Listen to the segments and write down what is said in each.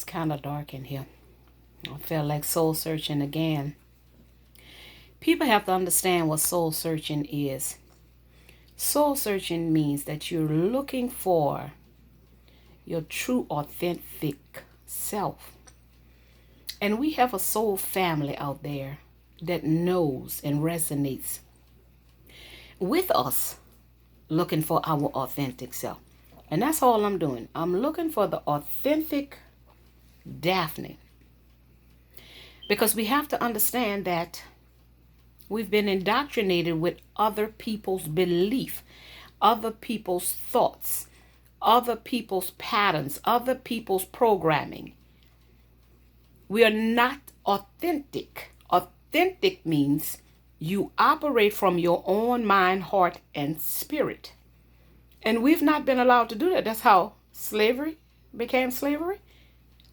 It's kind of dark in here. I feel like soul searching again. People have to understand what soul searching is. Soul searching means that you're looking for your true, authentic self. And we have a soul family out there that knows and resonates with us looking for our authentic self. And that's all I'm doing. I'm looking for the authentic Daphne. Because we have to understand that we've been indoctrinated with other people's belief, other people's thoughts, other people's patterns, other people's programming. We are not authentic. Authentic means you operate from your own mind, heart, and spirit. And we've not been allowed to do that. That's how slavery became slavery.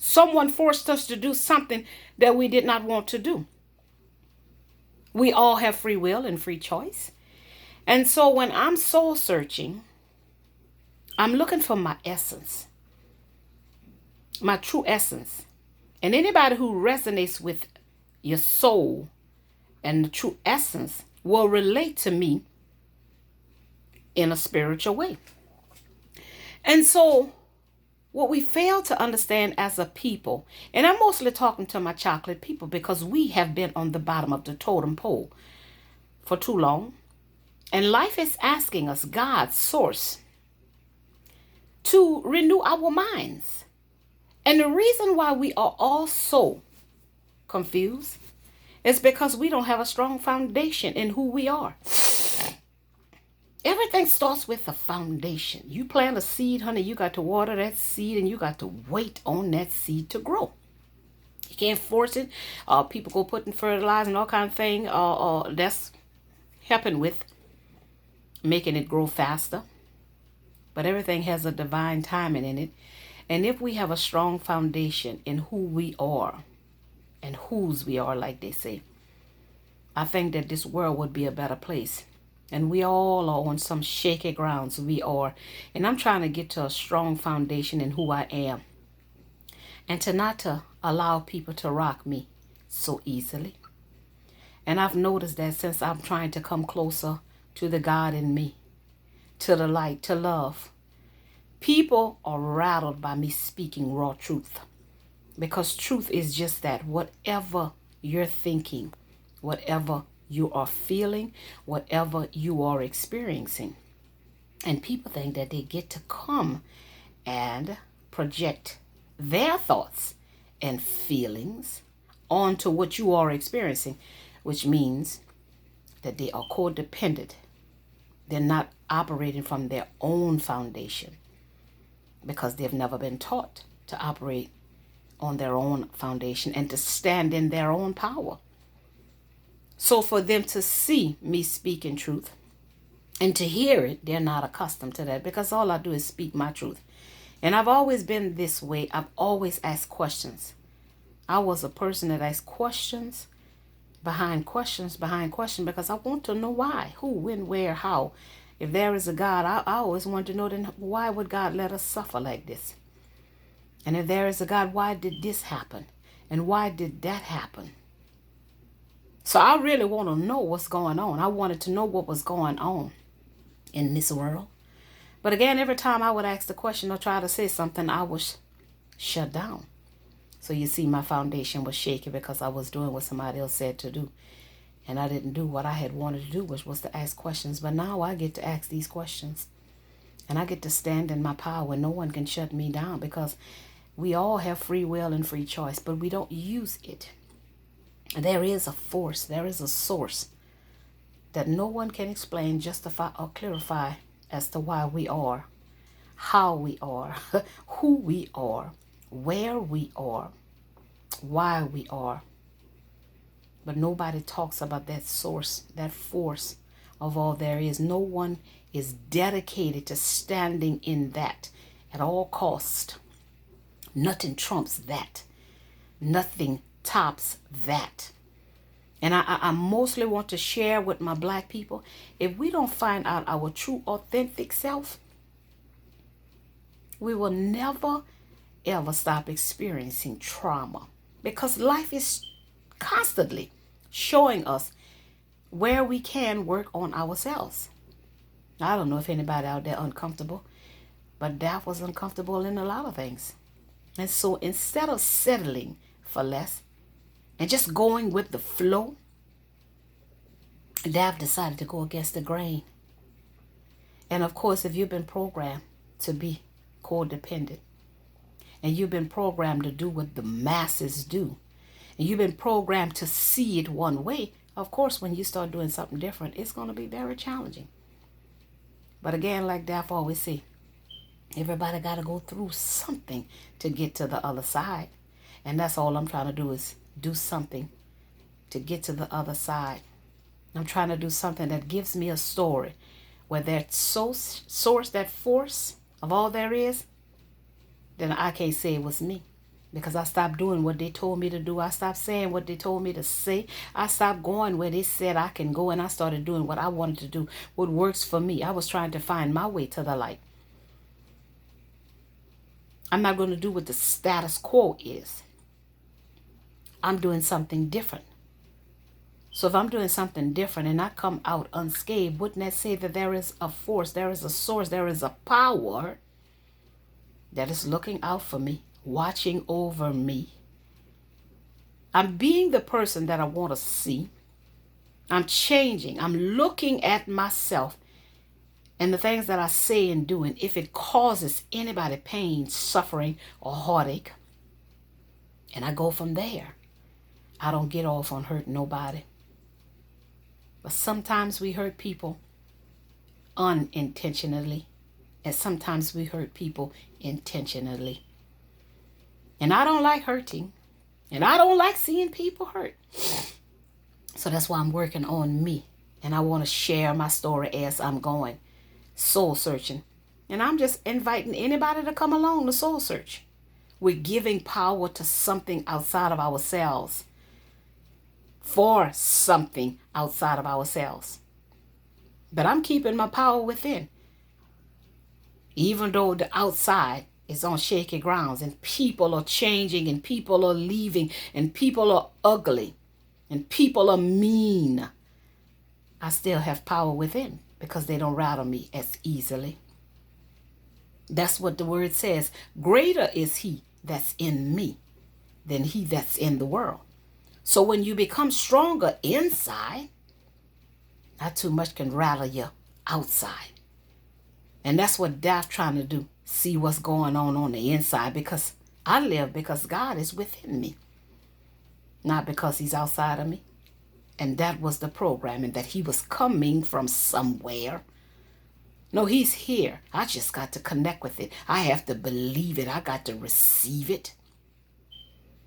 Someone forced us to do something that we did not want to do. We all have free will and free choice. And so when I'm soul searching, I'm looking for my essence, my true essence. And anybody who resonates with your soul and the true essence will relate to me in a spiritual way. And so what we fail to understand as a people, and I'm mostly talking to my chocolate people because we have been on the bottom of the totem pole for too long. And life is asking us, God's source, to renew our minds. And the reason why we are all so confused is because we don't have a strong foundation in who we are. Everything starts with a foundation. You plant a seed, honey, you got to water that seed and you got to wait on that seed to grow. You can't force it. People go putting fertilizer and all kind of thing. That's helping with making it grow faster. But everything has a divine timing in it. And if we have a strong foundation in who we are and whose we are, like they say, I think that this world would be a better place. And we all are on some shaky grounds. We are. And I'm trying to get to a strong foundation in who I am. And to not to allow people to rock me so easily. And I've noticed that since I'm trying to come closer to the God in me, to the light, to love, people are rattled by me speaking raw truth. Because truth is just that. Whatever you're thinking, whatever you are feeling, whatever you are experiencing. And people think that they get to come and project their thoughts and feelings onto what you are experiencing, which means that they are codependent. They're not operating from their own foundation because they've never been taught to operate on their own foundation and to stand in their own power. So for them to see me speaking truth and to hear it, they're not accustomed to that because all I do is speak my truth. And I've always been this way. I've always asked questions. I was a person that asked questions behind questions because I want to know why, who, when, where, how. If there is a God, I always want to know, then why would God let us suffer like this? And if there is a God, why did this happen? And why did that happen? So I really want to know what's going on. I wanted to know what was going on in this world. But again, every time I would ask the question or try to say something, I was shut down. So you see, my foundation was shaky because I was doing what somebody else said to do. And I didn't do what I had wanted to do, which was to ask questions. But now I get to ask these questions. And I get to stand in my power when no one can shut me down because we all have free will and free choice, but we don't use it. There is a force, there is a source that no one can explain, justify, or clarify as to why we are, how we are, who we are, where we are, why we are. But nobody talks about that source, that force of all there is. No one is dedicated to standing in that at all cost. Nothing trumps that. Nothing tops that. And I mostly want to share with my black people, if we don't find out our true authentic self, we will never ever stop experiencing trauma, because life is constantly showing us where we can work on ourselves. I don't know if anybody out there uncomfortable, but that was uncomfortable in a lot of things. And so instead of settling for less and just going with the flow, Dad decided to go against the grain. And of course, if you've been programmed to be codependent, and you've been programmed to do what the masses do, and you've been programmed to see it one way, of course, when you start doing something different, it's going to be very challenging. But again, like Daff always say, everybody got to go through something to get to the other side. And that's all I'm trying to do, is do something to get to the other side. I'm trying to do something that gives me a story where that source, that force of all there is, then I can't say it was me. Because I stopped doing what they told me to do. I stopped saying what they told me to say. I stopped going where they said I can go, and I started doing what I wanted to do, what works for me. I was trying to find my way to the light. I'm not going to do what the status quo is. I'm doing something different. So if I'm doing something different and I come out unscathed, wouldn't that say that there is a force, there is a source, there is a power that is looking out for me, watching over me? I'm being the person that I want to see. I'm changing. I'm looking at myself and the things that I say and do. And if it causes anybody pain, suffering, or heartache, and I go from there. I don't get off on hurting nobody. But sometimes we hurt people unintentionally, and sometimes we hurt people intentionally. And I don't like hurting, and I don't like seeing people hurt. So that's why I'm working on me, and I want to share my story as I'm going, soul searching. And I'm just inviting anybody to come along to soul search. We're giving power to something outside of ourselves, for something outside of ourselves. But I'm keeping my power within. Even though the outside is on shaky grounds, and people are changing, and people are leaving, and people are ugly, and people are mean, I still have power within, because they don't rattle me as easily. That's what the word says. Greater is he that's in me than he that's in the world. So when you become stronger inside, not too much can rattle you outside. And that's what Daph's trying to do. See what's going on the inside, because I live because God is within me, not because he's outside of me. And that was the programming, that he was coming from somewhere. No, he's here. I just got to connect with it. I have to believe it. I got to receive it.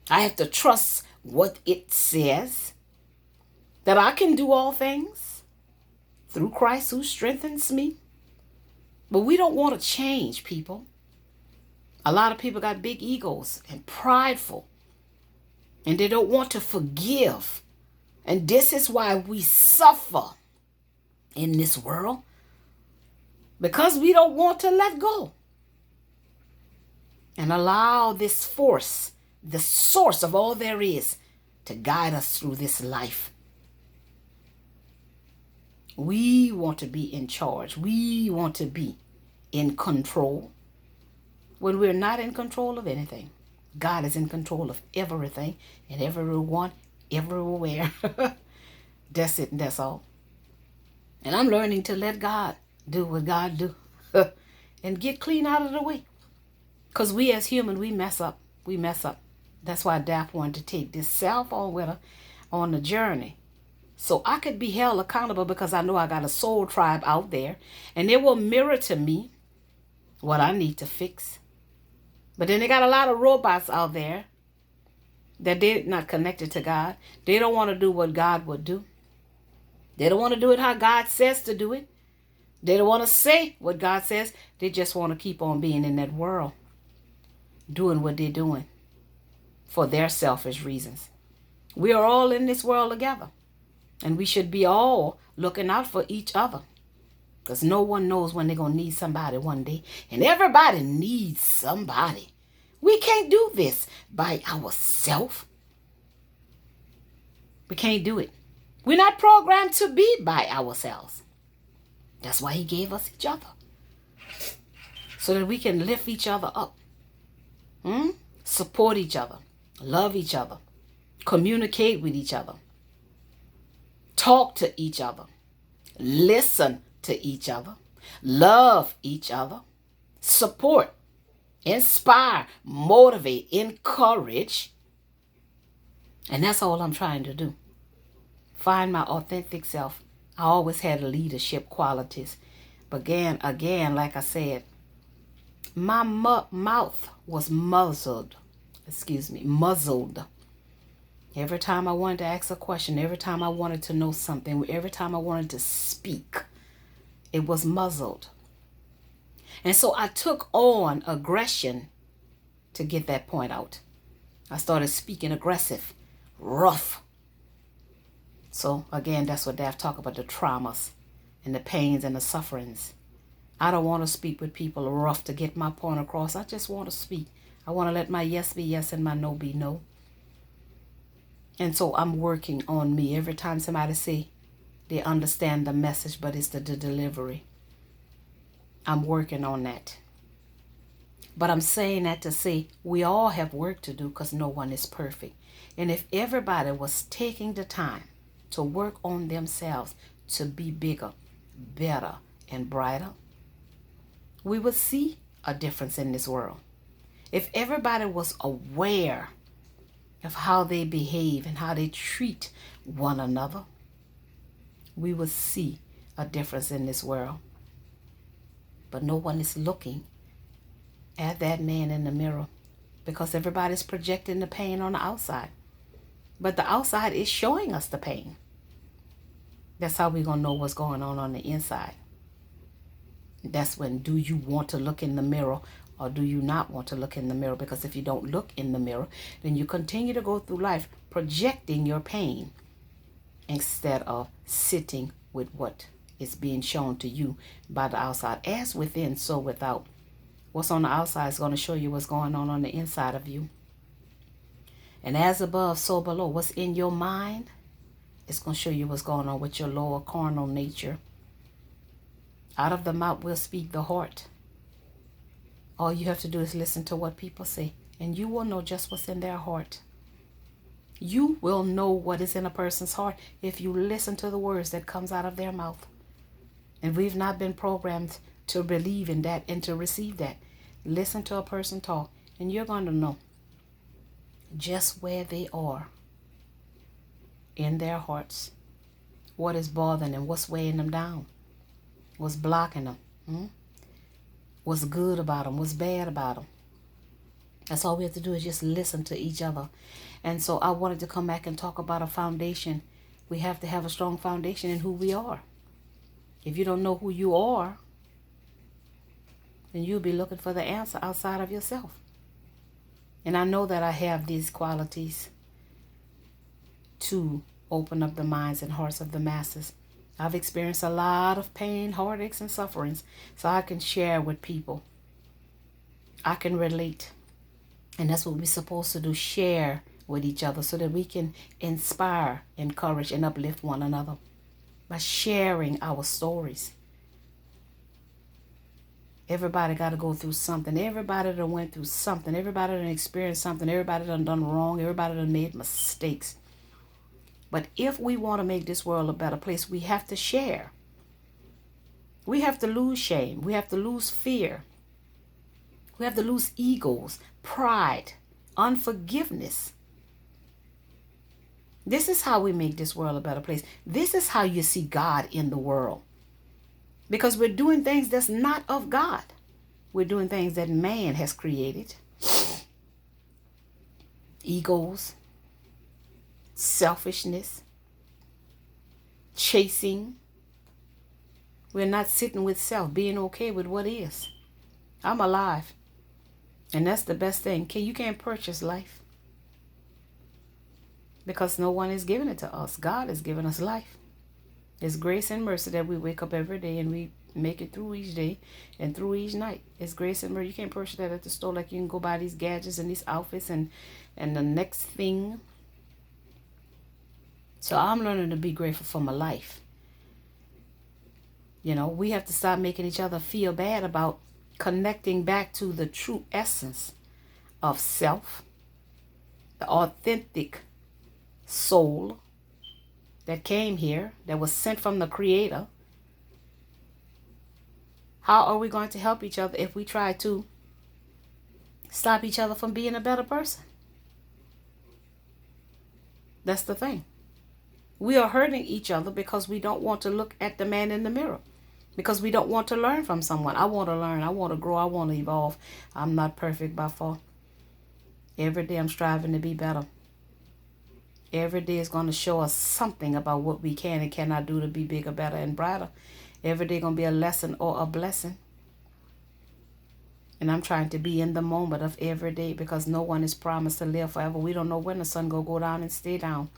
I have to trust what it says, that I can do all things through Christ who strengthens me. But we don't want to change, people. A lot of people got big egos and prideful, and they don't want to forgive. And this is why we suffer in this world, because we don't want to let go and allow this force, the source of all there is, to guide us through this life. We want to be in charge. We want to be in control, when we're not in control of anything. God is in control of everything and everyone, everywhere. That's it, and that's all. And I'm learning to let God do what God do and get clean out of the way. Because we as humans, we mess up. We mess up. That's why Daph wanted to take this cell phone with her on the journey, so I could be held accountable, because I know I got a soul tribe out there, and they will mirror to me what I need to fix. But then they got a lot of robots out there that they're not connected to God. They don't want to do what God would do. They don't want to do it how God says to do it. They don't want to say what God says. They just want to keep on being in that world, doing what they're doing for their selfish reasons. We are all in this world together, and we should be all looking out for each other, because no one knows when they're going to need somebody one day, and everybody needs somebody. We can't do this by ourselves. We can't do it. We're not programmed to be by ourselves. That's why he gave us each other. So that we can lift each other up. Support each other. Love each other. Communicate with each other. Talk to each other. Listen to each other. Love each other. Support. Inspire. Motivate. Encourage. And that's all I'm trying to do. Find my authentic self. I always had leadership qualities. But again, like I said, my mouth was muzzled. Muzzled. Every time I wanted to ask a question, every time I wanted to know something, every time I wanted to speak, it was muzzled. And so I took on aggression to get that point out. I started speaking aggressive, rough. So again, that's what Daph talk about, the traumas and the pains and the sufferings. I don't want to speak with people rough to get my point across. I just want to speak. I want to let my yes be yes and my no be no. And so I'm working on me. Every time somebody say they understand the message, but it's the delivery. I'm working on that. But I'm saying that to say we all have work to do because no one is perfect. And if everybody was taking the time to work on themselves to be bigger, better, and brighter, we would see a difference in this world. If everybody was aware of how they behave and how they treat one another, we would see a difference in this world. But no one is looking at that man in the mirror because everybody's projecting the pain on the outside. But the outside is showing us the pain. That's how we're going to know what's going on the inside. That's when, do you want to look in the mirror or do you not want to look in the mirror? Because if you don't look in the mirror, then you continue to go through life projecting your pain instead of sitting with what is being shown to you by the outside. As within, so without. What's on the outside is going to show you what's going on the inside of you. And as above, so below. What's in your mind, it's going to show you what's going on with your lower carnal nature. Out of the mouth will speak the heart. All you have to do is listen to what people say, and you will know just what's in their heart. You will know what is in a person's heart if you listen to the words that comes out of their mouth. And we've not been programmed to believe in that and to receive that. Listen to a person talk, and you're going to know just where they are in their hearts. What is bothering them, what's weighing them down, what's blocking them, what's good about them, what's bad about them. That's all we have to do is just listen to each other. And so I wanted to come back and talk about a foundation. We have to have a strong foundation in who we are. If you don't know who you are, then you'll be looking for the answer outside of yourself. And I know that I have these qualities to open up the minds and hearts of the masses. I've experienced a lot of pain, heartaches, and sufferings, so I can share with people. I can relate. And that's what we're supposed to do, share with each other so that we can inspire, encourage, and uplift one another by sharing our stories. Everybody got to go through something. Everybody that went through something. Everybody that experienced something. Everybody that done wrong. Everybody that made mistakes. But if we want to make this world a better place, we have to share. We have to lose shame. We have to lose fear. We have to lose egos, pride, unforgiveness. This is how we make this world a better place. This is how you see God in the world. Because we're doing things that's not of God. We're doing things that man has created. Egos, selfishness, chasing. We're not sitting with self, being okay with what is. I'm alive. And that's the best thing. You can't purchase life. Because no one is giving it to us. God has given us life. It's grace and mercy that we wake up every day and we Make it through each day and through each night. It's grace and mercy. You can't purchase that at the store like you can go buy these gadgets and these outfits and the next thing. So I'm learning to be grateful for my life. You know, we have to stop making each other feel bad about connecting back to the true essence of self, the authentic soul that came here, that was sent from the Creator. How are we going to help each other if we try to stop each other from being a better person? That's the thing. We are hurting each other because we don't want to look at the man in the mirror. Because we don't want to learn from someone. I want to learn. I want to grow. I want to evolve. I'm not perfect by far. Every day I'm striving to be better. Every day is going to show us something about what we can and cannot do to be bigger, better, and brighter. Every day going to be a lesson or a blessing. And I'm trying to be in the moment of every day because no one is promised to live forever. We don't know when the sun going to go down and stay down.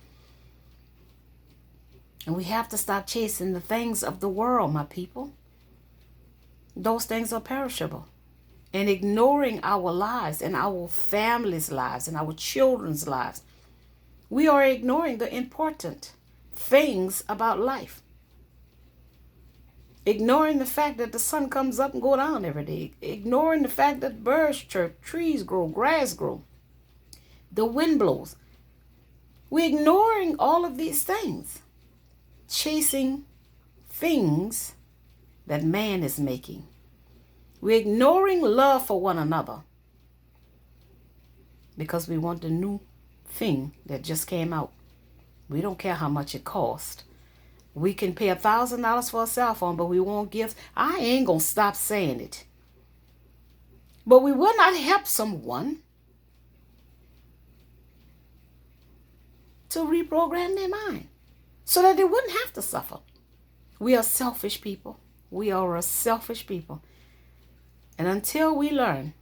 And we have to stop chasing the things of the world, my people. Those things are perishable. And ignoring our lives and our families' lives and our children's lives. We are ignoring the important things about life. Ignoring the fact that the sun comes up and go down every day. Ignoring the fact that birds chirp, trees grow, grass grow. The wind blows. We're ignoring all of these things. Chasing things that man is making. We're ignoring love for one another because we want the new thing that just came out. We don't care how much it cost. We can pay $1,000 for a cell phone, but we won't give. I ain't gonna stop saying it. But we will not help someone to reprogram their mind, so that they wouldn't have to suffer. We are selfish people. We are a selfish people. And until we learn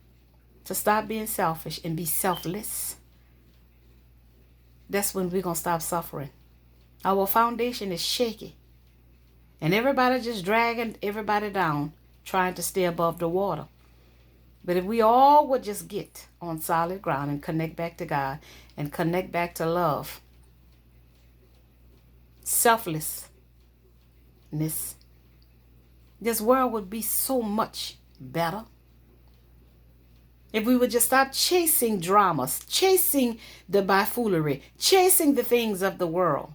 to stop being selfish and be selfless, that's when we're going to stop suffering. Our foundation is shaky. And everybody just dragging everybody down, trying to stay above the water. But if we all would just get on solid ground and connect back to God and connect back to love, selflessness, this world would be so much better. If we would just stop chasing dramas, chasing the buffoonery, chasing the things of the world,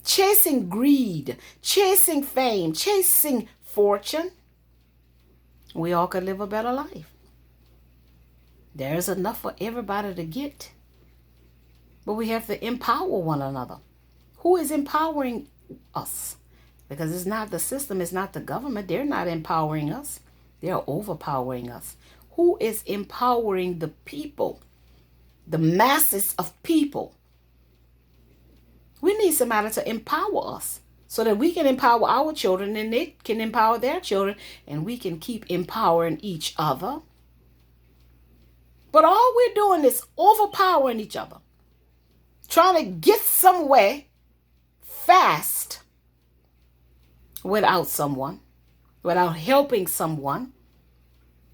chasing greed, chasing fame, chasing fortune, we all could live a better life. There's enough for everybody to get. But we have to empower one another. Who is empowering us? Because it's not the system, it's not the government. They're not empowering us. They're overpowering us. Who is empowering the people? The masses of people. We need somebody to empower us so that we can empower our children and they can empower their children and we can keep empowering each other. But all we're doing is overpowering each other. Trying to get somewhere fast without someone, without helping someone.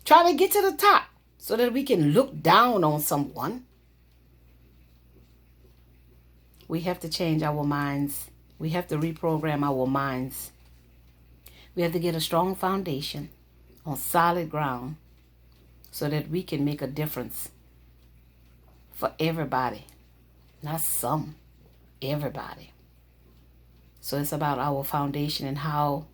Trying to get to the top so that we can look down on someone. We have to change our minds. We have to reprogram our minds. We have to get a strong foundation on solid ground so that we can make a difference for everybody. Not some, everybody. So it's about our foundation and how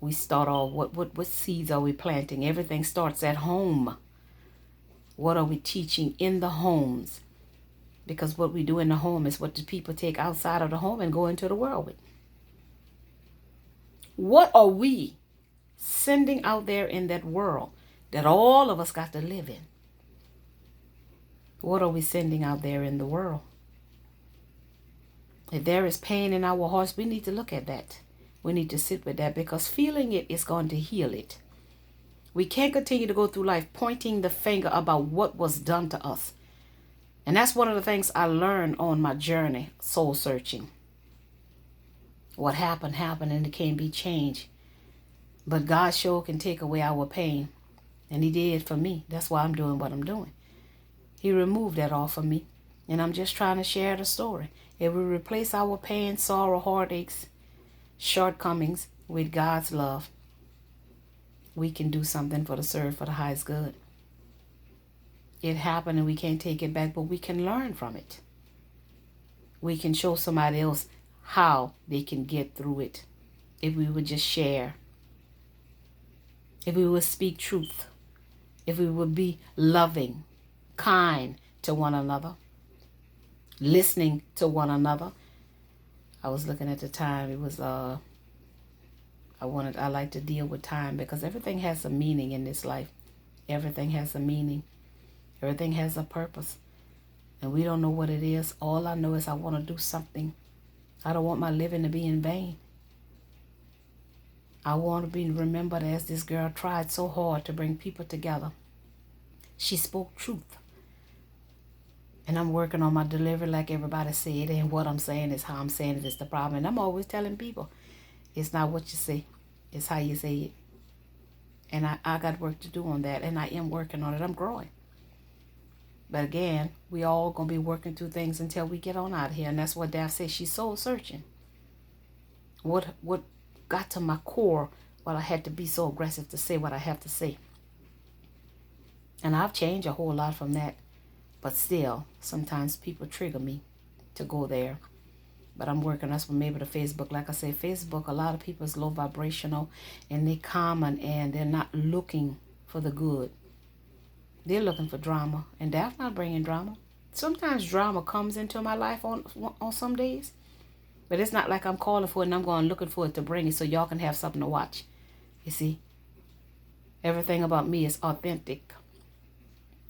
we start off. What seeds are we planting? Everything starts at home. What are we teaching in the homes? Because what we do in the home is what the people take outside of the home and go into the world with. What are we sending out there in that world that all of us got to live in? What are we sending out there in the world? If there is pain in our hearts, we need to look at that. We need to sit with that because feeling it is going to heal it. We can't continue to go through life pointing the finger about what was done to us. And that's one of the things I learned on my journey, soul searching. What happened, happened, and it can't be changed. But God sure can take away our pain. And he did for me. That's why I'm doing what I'm doing. He removed that off of me. And I'm just trying to share the story. If we replace our pain, sorrow, heartaches, shortcomings with God's love, we can do something for the highest good. It happened and we can't take it back, but we can learn from it. We can show somebody else how they can get through it if we would just share, if we would speak truth, if we would be loving, kind to one another, listening to one another. I was looking at the time. It was I like to deal with time because everything has a meaning in this life. Everything has a meaning. Everything has a purpose. And we don't know what it is. All I know is I want to do something. I don't want my living to be in vain. I want to be remembered as this girl tried so hard to bring people together. She spoke truth. And I'm working on my delivery like everybody said. And what I'm saying is how I'm saying it is the problem. And I'm always telling people, it's not what you say. It's how you say it. And I got work to do on that. And I am working on it. I'm growing. But again, we all going to be working through things until we get on out of here. And that's what Daph says. She's soul searching. What got to my core, well, I had to be so aggressive to say what I have to say. And I've changed a whole lot from that. But still, sometimes people trigger me to go there. But I'm working. That's what maybe the Facebook. Like I say, Facebook, a lot of people is low vibrational. And they common and they're not looking for the good. They're looking for drama. And that's not bringing drama. Sometimes drama comes into my life on some days. But it's not like I'm calling for it and I'm going looking for it to bring it so y'all can have something to watch. You see? Everything about me is authentic.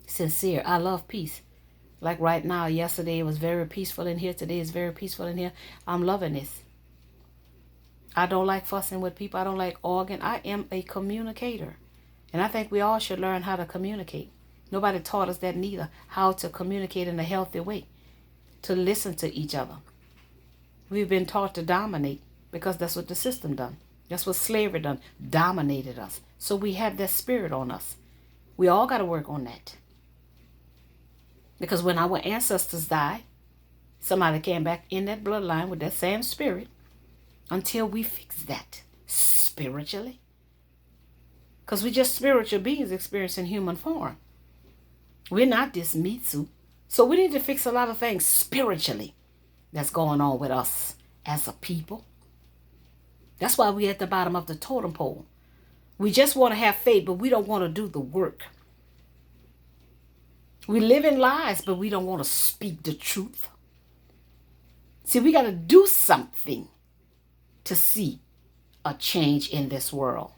Sincere. I love peace. Like right now, yesterday it was very peaceful in here. Today is very peaceful in here. I'm loving this. I don't like fussing with people. I don't like arguing. I am a communicator. And I think we all should learn how to communicate. Nobody taught us that neither. How to communicate in a healthy way. To listen to each other. We've been taught to dominate because that's what the system done. That's what slavery done. Dominated us. So we have that spirit on us. We all got to work on that. Because when our ancestors died, somebody came back in that bloodline with that same spirit until we fix that spiritually. Because we're just spiritual beings experiencing human form. We're not this meat suit. So we need to fix a lot of things spiritually that's going on with us as a people. That's why we're at the bottom of the totem pole. We just want to have faith, but we don't want to do the work. We live in lies, but we don't want to speak the truth. See, we got to do something to see a change in this world.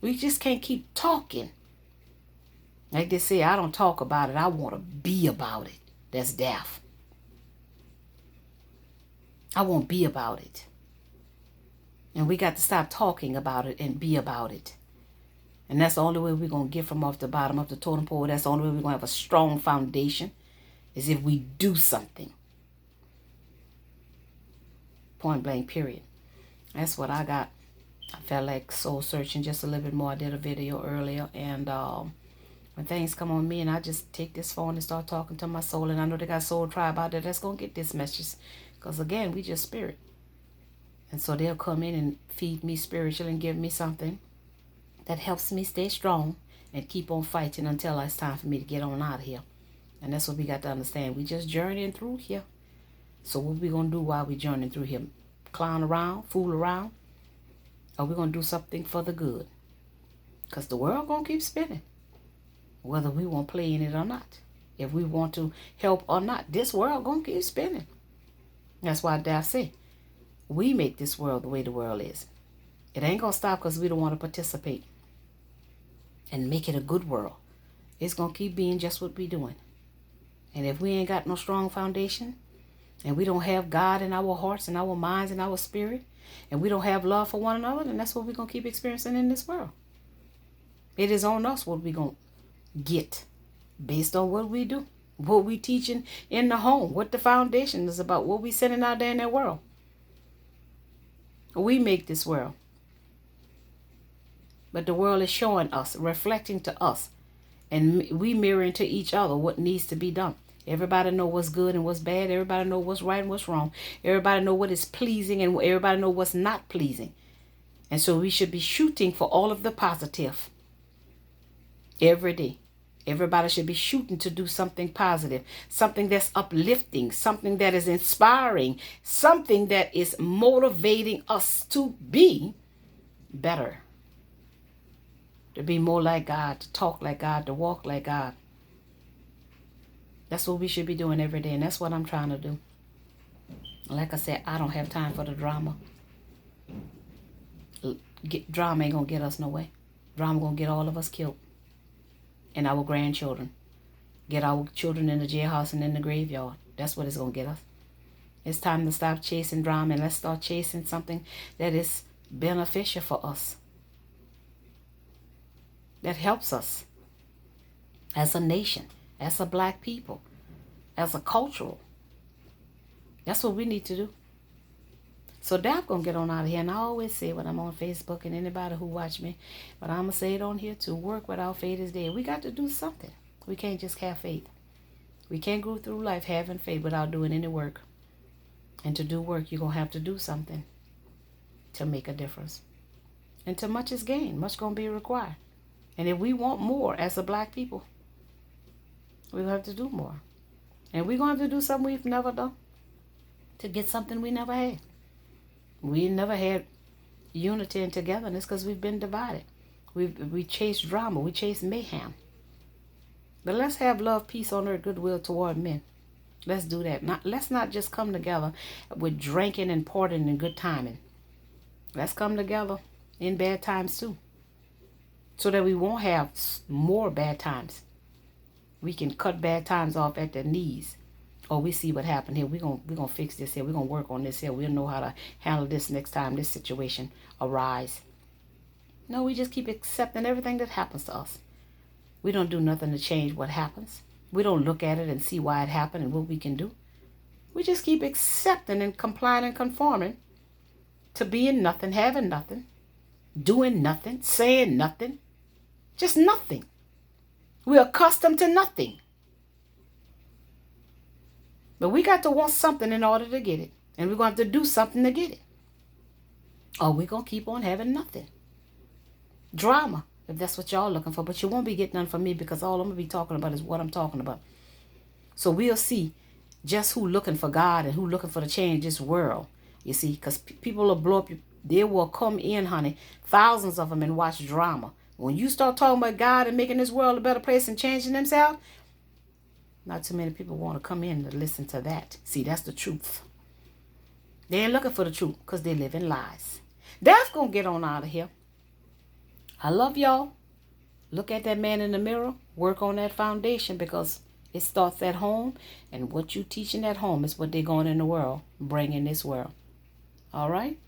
We just can't keep talking. Like they say, I don't talk about it. I want to be about it. That's death. I won't be about it. And we got to stop talking about it and be about it. And that's the only way we're going to get from off the bottom of the totem pole. That's the only way we're going to have a strong foundation is if we do something. Point blank, period. That's what I got. I felt like soul searching just a little bit more. I did a video earlier. And when things come on me and I just take this phone and start talking to my soul. And I know they got Soul Tribe out there that's going to get this message. Because again, we just spirit. And so they'll come in and feed me spiritually and give me something that helps me stay strong and keep on fighting until it's time for me to get on out of here. And that's what we got to understand. We just journeying through here. So what we going to do while we journeying through here? Clown around? Fool around? Or we going to do something for the good? Because the world going to keep spinning. Whether we want to play in it or not. If we want to help or not. This world going to keep spinning. That's why Daph say, we make this world the way the world is. It ain't going to stop because we don't want to participate and make it a good world. It's going to keep being just what we're doing. And if we ain't got no strong foundation and we don't have God in our hearts and our minds and our spirit and we don't have love for one another, then that's what we're going to keep experiencing in this world. It is on us what we're going to get based on what we do, what we teaching in the home, what the foundation is about, what we sending out there in that world. We make this world. But the world is showing us, reflecting to us. And we mirroring to each other what needs to be done. Everybody know what's good and what's bad. Everybody know what's right and what's wrong. Everybody know what is pleasing and everybody know what's not pleasing. And so we should be shooting for all of the positive every day. Everybody should be shooting to do something positive, something that's uplifting, something that is inspiring, something that is motivating us to be better, to be more like God, to talk like God, to walk like God. That's what we should be doing every day, and that's what I'm trying to do. Like I said, I don't have time for the drama. Drama ain't going to get us nowhere. Drama going to get all of us killed. And our grandchildren. Get our children in the jailhouse and in the graveyard. That's what it's going to get us. It's time to stop chasing drama and let's start chasing something that is beneficial for us. That helps us as a nation, as a black people, as a cultural. That's what we need to do. So Dap gonna get on out of here, and I always say when I'm on Facebook and anybody who watch me, but I'm gonna say it on here too, work without faith is dead. We got to do something. We can't just have faith. We can't go through life having faith without doing any work. And to do work, you're gonna have to do something to make a difference. And too much is gained, much gonna be required. And if we want more as a black people, we're gonna have to do more. And we're gonna have to do something we've never done to get something we never had. We never had unity and togetherness because we've been divided. We chase drama. We chase mayhem. But let's have love, peace on earth, goodwill toward men. Let's do that. Let's not just come together with drinking and partying and good timing. Let's come together in bad times too, so that we won't have more bad times. We can cut bad times off at the knees. Oh, we see what happened here. We're gonna fix this here. We're gonna work on this here. We'll know how to handle this next time this situation arise. No, we just keep accepting everything that happens to us. We don't do nothing to change what happens. We don't look at it and see why it happened and what we can do. We just keep accepting and complying and conforming to being nothing, having nothing, doing nothing, saying nothing, just nothing. We're accustomed to nothing. But we got to want something in order to get it. And we're going to have to do something to get it. Or we're going to keep on having nothing. Drama, if that's what y'all looking for. But you won't be getting none from me because all I'm going to be talking about is what I'm talking about. So we'll see just who looking for God and who looking for the change this world. You see, because people will blow up. They will come in, honey, thousands of them, and watch drama. When you start talking about God and making this world a better place and changing themselves, not too many people want to come in to listen to that. See, that's the truth. They ain't looking for the truth because they live in lies. That's going to get on out of here. I love y'all. Look at that man in the mirror. Work on that foundation because it starts at home. And what you teaching at home is what they're going in the world, bringing this world. All right?